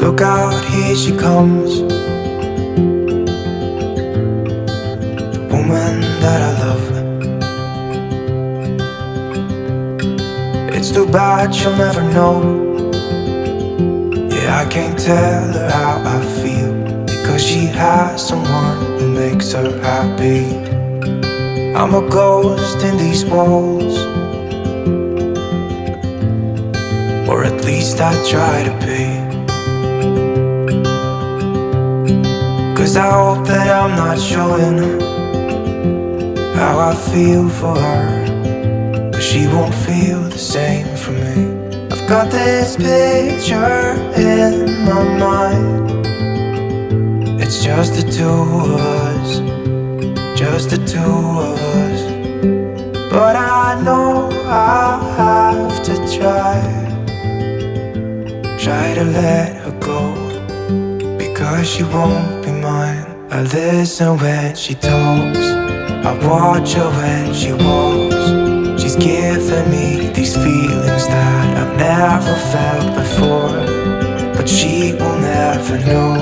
Look out, here she comes, the woman that I love. It's too bad she'll never know. Yeah, I can't tell her how I feel, because she has someone who makes her happy. I'm a ghost in these walls, or at least I try to be. 'Cause I hope that I'm not showing how I feel for her, but she won't feel the same for me. I've got this picture in my mind. It's just the two of us, just the two of us. But I know I'll have to try to let her go, because she won't be mine. I listen when she talks, I watch her when she walks. She's giving me these feelings that I've never felt before, but she will never know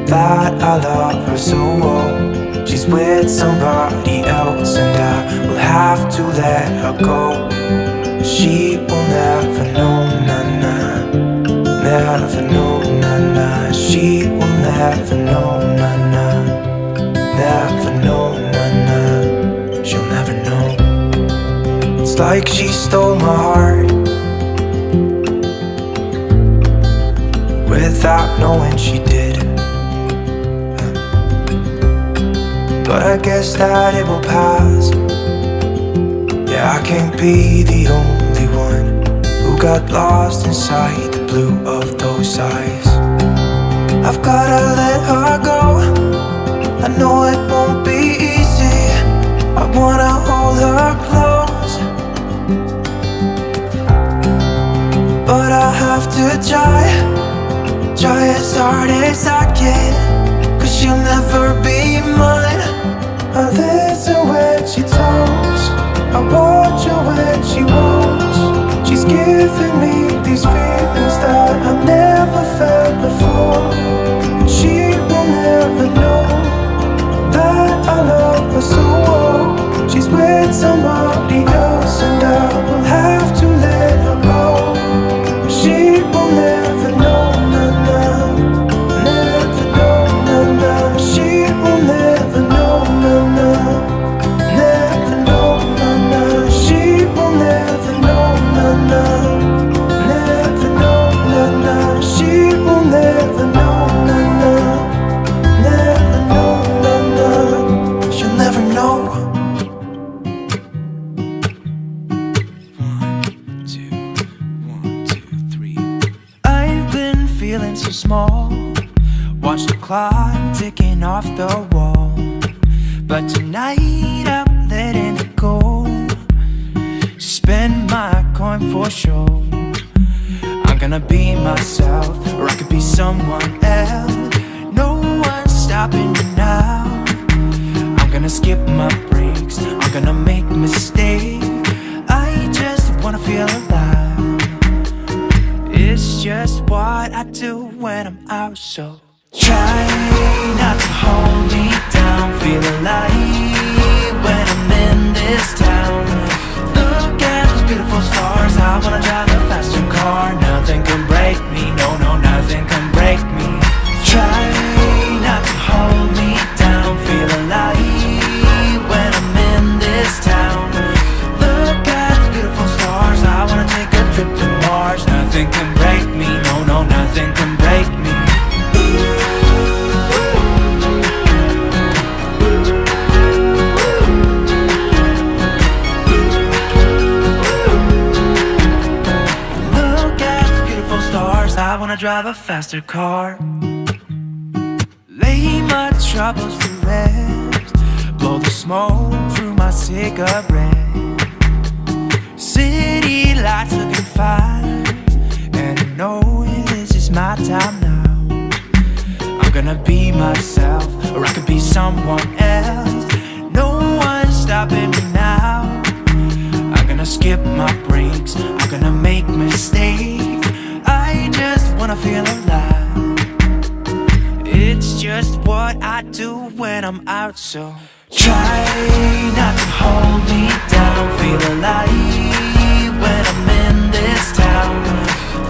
that I love her so well. She's with somebody else and I will have to let her go. She will never know, nah-nah, never know, nah-nah. She will never know, nah-nah, never know, nah-nah. She'll never know. It's like she stole my heart without knowing she did. But I guess that it will pass. Yeah, I can't be the only one who got lost inside the blue of those eyes. I've gotta let her go, I know it won't be easy. I wanna hold her close, but I have to try as hard as I can, 'cause she'll never be mine. I listen when she talks, I watch her when she walks. She's giving me these feelings that I've never felt before, and she will never know that I love her so well. She's with somebody else and I will have to let her go. She will never know, nah-nah, never know, nah-nah. She will never know, nah-nah, never know, nah-nah. She will never know, nah-nah, never know, nah-nah. She will never know, nah-nah, never know, nah-nah. She'll never know. 1, 2, 3. I've been feeling so small, watch the clock ticking off the wall, but tonight I'm letting it go. Spend my coin for sure. I'm gonna be myself, or I could be someone else. No one's stopping me now. I'm gonna skip my breaks, I'm gonna make mistakes. I just wanna feel alive. It's just what I do when I'm out, so try not to hold me down. Feel alive when I'm in this town. Look at those beautiful stars, I wanna drive a faster car. Nothing can break me, no, no, nothing can break me. Try not to hold me down. Feel alive when I'm in this town. Look at the beautiful stars, I wanna take a trip to Mars. Nothing can break me, no, no, nothing can break me. Look at the beautiful stars, I wanna drive a faster car. Lay my troubles to rest, blow the smoke through my cigarette. City lights looking fine, and I know this is my time now. I'm gonna be myself, or I could be someone else. No one's stopping me now. I'm gonna skip my breaks, I'm gonna make mistakes. I just wanna feel alive. just what I do when I'm out. So try not to hold me down. Feel alive when I'm in this town.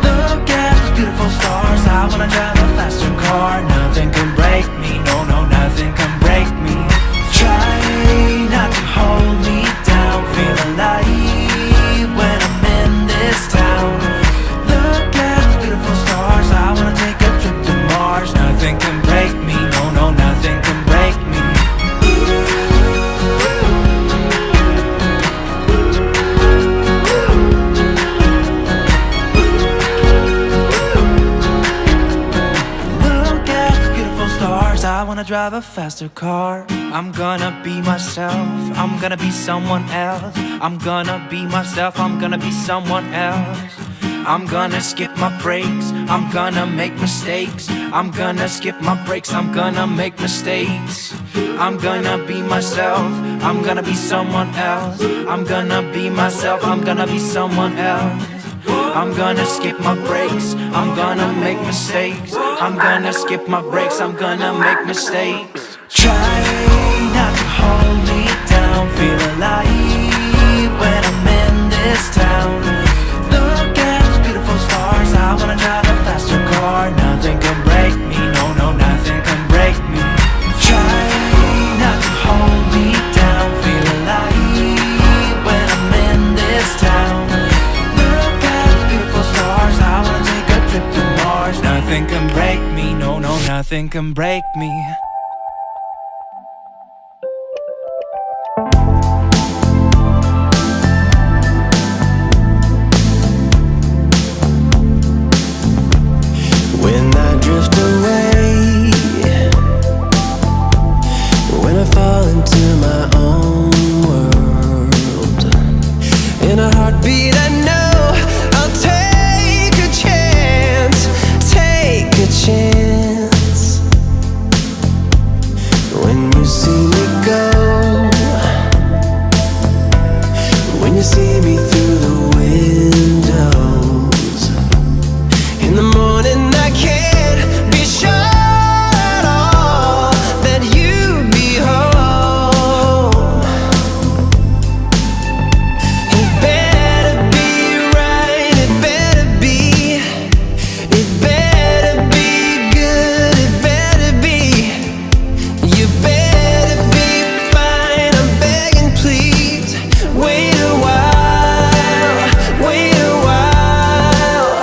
Look at those beautiful stars. I wanna drive a faster car. Nothing can break me, no, no, nothing can break me. Try not to hold me down. Feel alive when I'm in this town. Look at those beautiful stars. I wanna take a trip to Mars. Nothing can break me, no, no, nothing can break me. I wanna drive a faster car. I'm gonna be myself. I'm gonna be someone else. I'm gonna be myself. I'm gonna be someone else. I'm gonna skip my breaks. I'm gonna make mistakes. I'm gonna skip my breaks. I'm gonna make mistakes. I'm gonna be myself. I'm gonna be someone else. I'm gonna be myself. I'm gonna be someone else. I'm gonna skip my breaks. I'm gonna make mistakes. I'm gonna skip my breaks. I'm gonna make mistakes. Try not to hold me down. Feel alive when I'm in this town. Look at those beautiful stars. I wanna drive a faster car. Nothing can break me, no, no, nothing can break me. Try not to hold me down. Feel alive when I'm in this town. I wanna take a trip to Mars. Nothing can break me, no, no, nothing can break me. When I drift away, when I fall into my own world, in a heartbeat I know I'll take a chance. When you see me go, when you see me through the windows, in the morning I can't be sure at all that you'd be home. It better be right, it better be, it better be good, it better be. You better be fine, I'm begging please. Wait a while, wait a while.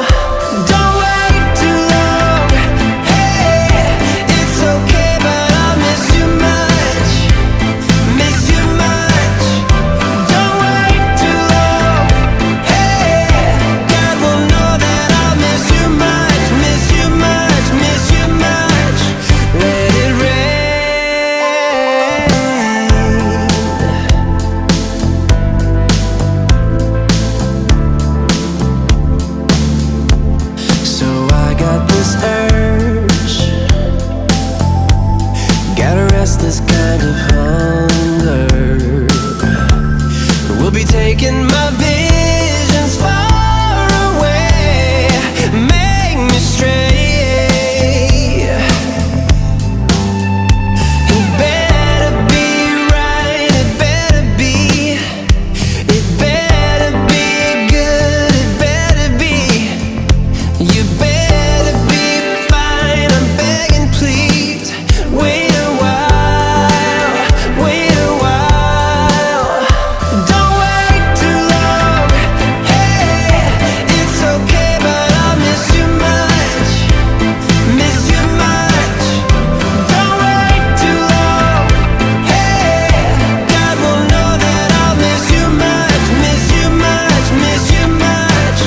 Don't wait too long, hey, it's okay but I'll miss you much, miss you much. Don't wait too long, hey, God will know that I'll miss you much, miss you much, miss you much. Let it rain. So I got this urge, got a restless kind of hunger. We'll be taking my visions far away, make me stray. It better be right, it better be, it better be good, it better be. You better be fine, I'm begging please. Wait a while, wait a while. Don't wait too long, hey, it's okay but I'll miss you much, miss you much. Don't wait too long, hey, God will know that I'll miss you much, miss you much, miss you much.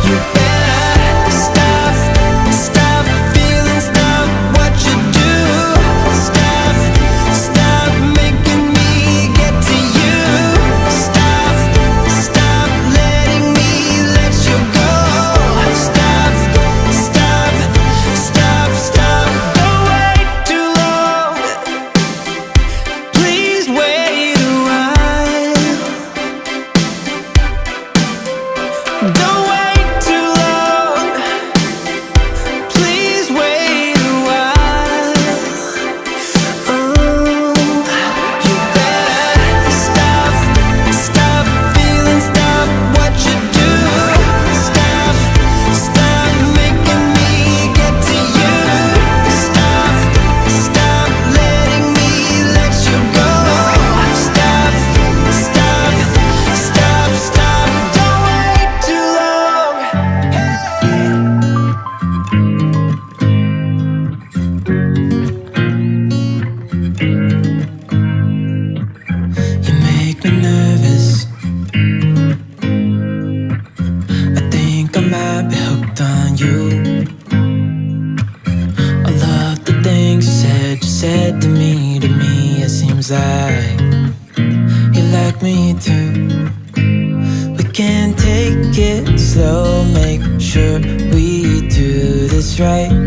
You better stop, stop feeling, stop what you do. Stop, stop making me get to you. Stop, stop letting me let you go. Stop, stop, stop, stop. Don't wait too long, please wait a while. Don't wait too long, please wait a while. might be hooked on you. All of the things you said to me, it seems like you like me too. We can take it slow, make sure we do this right.